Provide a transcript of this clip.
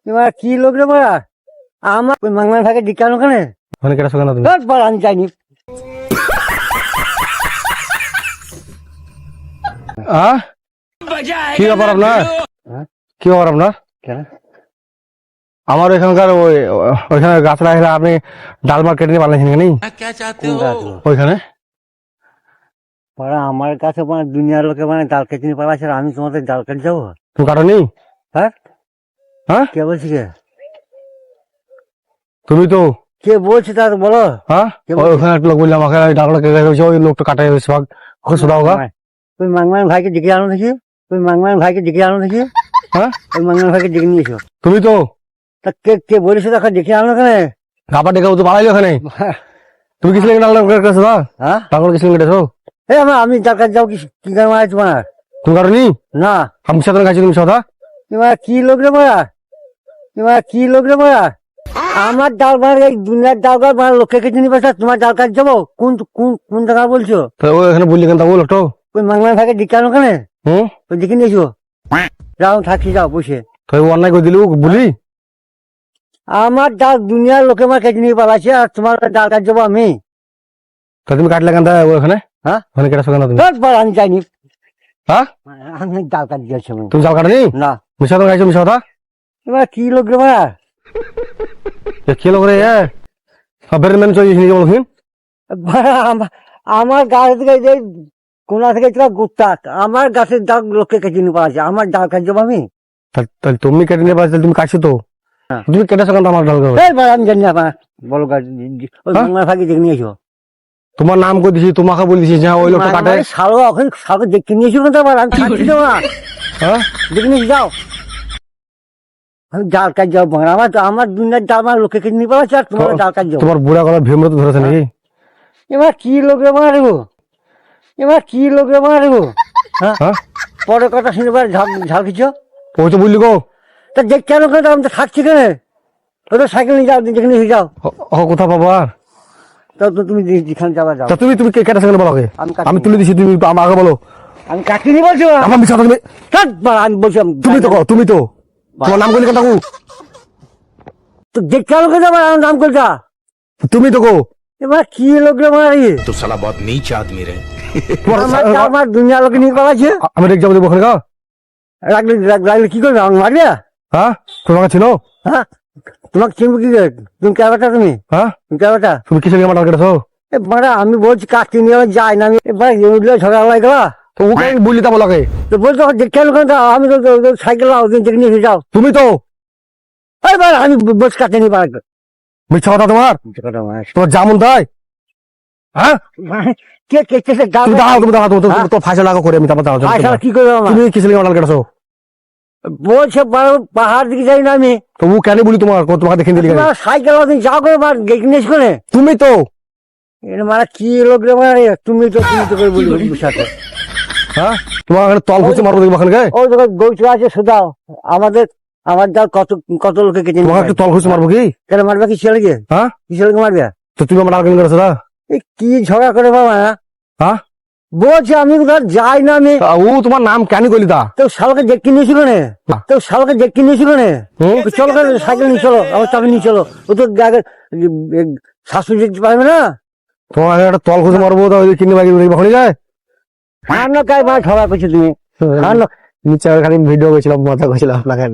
এবার কি লোক রে বড়া আমার মাংমার ভাগে ডিকানো ওখানে ওখানে কেটা শোনা তুমি আমি যাইনি। কি ব্যাপার আপনার? কি ব্যাপার আপনার? কেন আমার এখানকার ওইখানে গাছ লাগিয়ে আপনি ডাল মার কেটে নিয়ে বানাইছেন কেন ওইখানে? পড়া আমার কাছে মানে দুনিয়ার লোকে মানে ডাল কেটে নিয়ে পালাচ্ছে আর আমি তোমাদের ডাল কেটে যাবো? তুমি কাটনি? হ্যাঁ হ্যাঁ কে বলছি কে তুমি তো কে বলছি তার বলো। হ্যাঁ ওখানে একটা লোক বললাম আমাকে ডালটা কেটে গেছে ওই লোকটা কাটাই হয়েছে ভাগ ওকে শোনা হোগা। তুমি মাংমান ভাইকে ডেকে আনো দেখি, তুমি মাংমান ভাইকে ডেকে আনো দেখি। হ্যাঁ ওই মাংমান ভাইকে ডেকে নিয়ে এসো। তুমি তো তা কে কে বলেছো তাকে ডেকে আনো কেন? গাপা ডেকে তো বাড়াইলো ওখানে। তুমি কিছু লেগে ডালটা কেটেছো না? হ্যাঁ ডালটা কিছু কেটেছো? এই আমি ডাল কাটে যাও কি গান মারা তোমার? তুমি কাটনি? না আমি সাথে খাইছি তুমি সাদা তোমার কি লোক রে মারা, তোমার কি লোক রে মারা আমার ডাল মার এই দুনিয়ার ডাল গাছ মার লোককে কেটে নিবে তোমার ডাল কাট যাবো? কোন কোন কোন জায়গা বলছো? তো ওই এখানে বললি কেন তা বল একটু। ওই মাংমান ভাইকে ডেকে আনো কেন? হুম ওই দেখে নিয়েছো যাও থাকি যাও বসে। তো অন্যায় করে দিলি বলি আমার ডাল দুনিয়ার লোকে আমার কেটে নিয়ে পালাচ্ছে আর তোমার ডাল কাট যাবো আমি? তা তুমি কাটলে কেন ওখানে? হ্যাঁ ওখানে কেটা শোনা তুমি? আমি যাইনি। হ্যাঁ আমি ডাল কাট দিয়েছি তুমি জাল কাটনি? না। মিশা তো খাইছো মিশা কথা এবার কি লোক রে মারা কি লোক রে বের মেন চলে গেছি বলছিন আমার গাছ থেকে যে কোনা থেকে গুপ্তা আমার গাছের ডাল লোককে কেটে নিয়ে পালাচ্ছে আমার ডাল কাট যাবো আমি? তাহলে তুমি কেটে নিয়ে পারছো তুমি কাটছো তো হ্যাঁ। তুমি কেটে শোনা আমার ডাল করো আমি জানি না বলো গাছ ওই মাংমার ভাগে দেখে নিয়েছো? তোমার নাম করে দিছি তোমাকে বলে দিছি যে ওই লোকটা কাটে সালো এখন সালো দেখে নিয়েছো না তোমার আমি খাচ্ছি তো না হ্যাঁ দেখে নিয়েছি যাও আমি ডাল কাজ যাবো আমার আমার দুনিয়ার ডাল আমার লোকে কেটে নিয়ে পালাচ্ছে আর তোমার ডাল কাজ যাবো? তোমার বুড়া গলা ভীমরত ধরেছে নাকি? এবার কি লোকে মারবো, এবার কি লোকে মারবো? হ্যাঁ হ্যাঁ পরে কথা শুনে ঝাল ঝাল খিচ্ছ ওই তো বললি গো তা দেখ কেন কেন আমি তো থাকছি কেন? ওই তো সাইকেল নিয়ে যাও যেখানে নিয়ে যাও ও কোথা পাবো আর তা তো তুমি যেখানে যাবা যাও। তা তুমি তুমি কেটে শোনা বলো আগে আমি তুলে দিছি তুমি আগে বলো আমি কাটতে নিয়ে বলছো আমার মিশা তুমি আমি বলছি তুমি তো তুমি তো তোমার নাম করলি কথা তো দেখ কেন কেন যাবা আমার নাম করছা তুমি তো গো এবার কি লোক রে মারি तो साला बहुत नीच आदमी रहे। আমার দুনিয়া লোকে নিয়ে পালাচ্ছে আমি রেখ যাবো দেবো ওখানে রাখলে রাখলে কি করবে আমাকে মারবে? হ্যাঁ তোমাকে ছিল হ্যাঁ তোমাকে চিনবো কি করে? তুমি কে বেটা তুমি? হ্যাঁ তুমি কে বেটা? তুমি কিসের আমার ডাল কেটেছো? এবারে আমি বলছি কাটতে নিয়ে আমি যাই না আমি এবার উঠলে ঝগড়া লাগলা তো ওকে বললি তা বলো আগে তো বলছো কেন কেন আমি তো সাইকেল দেখে নিয়ে যাও তুমি তো এবার আমি বস কাটতে নিয়ে পারবো মিথ্যা কথা তোমার তোমার জামুন তাই হ্যাঁ কে কেটেছে তুমি দাঁড়াও তুমি দাঁড়াও তুমি তো ফাঁসা লাগা করে আমি তারপর দাঁড়াও কি করবো আমার? তুমি কিসের আমার ডাল কেটেছো? বলছে পাহাড় দিকে যাই না আমি তো ও কেন বলি তোমার তোমাকে দেখে দিলি কেন? সাইকেল যাও করে দেখে নিয়েছ করে তুমি তো মানে কি লোক রে মানে তুমি তো করে বলি সাথে হ্যাঁ তোমার এখানে তল খুঁজে মারবো দেখবো ওখানে ওই জায়গায় গৌচ আছে শুধাও আমাদের আমার ডাল কত কত লোকে কেটে তোমাকে একটু তল খুঁজে মারবো কি? কেন মারবে কি ছেলেকে? হ্যাঁ কি ছেলেকে মারবে? তো তুমি আমার ডাল কেন করেছো না? কি ঝগড়া করে বাবা? হ্যাঁ বলছে আমি ধর যাই না আমি ও তোমার নাম কেন করলি তা? তো শালকে দেখতে নিয়েছিল না তো শালকে দেখতে নিয়েছিল না চলো সাইকেল নিয়ে চলো আমার চাবি নিয়ে চলো ও তো শাশুড়ি দেখতে পারবে না তোমার একটা তল খুঁজে মারবো তো কিনে বাকি ওখানে যায় আর না কাই মা ঝগড়া করছো তুমি নিচে খালি ভিডিও করেছিলাম মজা করছিলাম আপনাকে